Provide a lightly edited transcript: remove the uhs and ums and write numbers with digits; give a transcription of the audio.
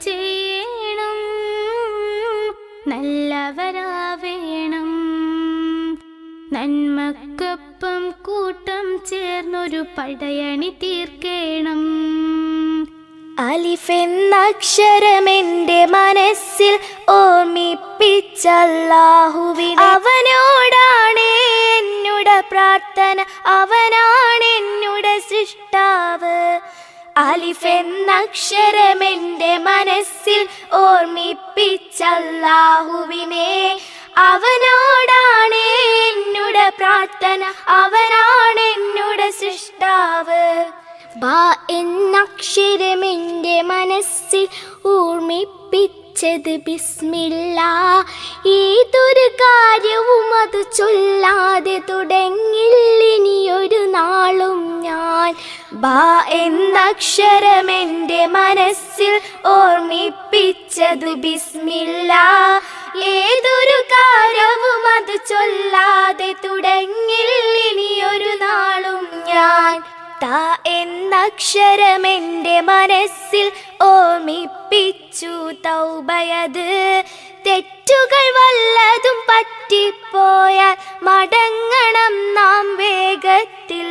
ചെയ്യണം, നല്ലവരാവേണം. നന്മക്കൊപ്പം കൂട്ടം ചേർന്നൊരു പടയണി തീർക്കേണം. അലിഫ് എന്നക്ഷരമെന്റെ മനസ്സിൽ ഓർമ്മിപ്പിച്ചല്ലാഹുവിനെ. അവനോടാണ് എന്നുടെ പ്രാർത്ഥന, അവനാണ് എന്നുടെ സൃഷ്ടാവ്. അലിഫ് എന്നക്ഷരമെന്റെ മനസ്സിൽ ഓർമ്മിപ്പിച്ചല്ലാഹുവിനെ. അവനോടാണ് എന്നുടെ പ്രാർത്ഥന, അവനാണ് എന്നുടെ സൃഷ്ടാവ്. ബാ എന്നക്ഷരമെന്റെ മനസ്സിൽ ഓർമ്മിപ്പിച്ചത് ബിസ്മില്ലാ. ഏതൊരു കാര്യവും അത് ചൊല്ലാതെ തുടങ്ങില്ലിനിയൊരു നാളും ഞാൻ. ബാ എന്നക്ഷരമെന്റെ മനസ്സിൽ ഓർമ്മിപ്പിച്ചത് ബിസ്മില്ലാ. ഏതൊരു കാര്യവും അത് ചൊല്ലാതെ തുടങ്ങില്ലിനിയൊരു നാളും ഞാൻ. താ എന്നക്ഷരമെന്റെ മനസ്സിൽ ഓർമ്മിപ്പിച്ചു തൗബയത്. തെറ്റുകൾ വല്ലതും പറ്റിപ്പോയാൽ മടങ്ങണം നാം വേഗത്തിൽ.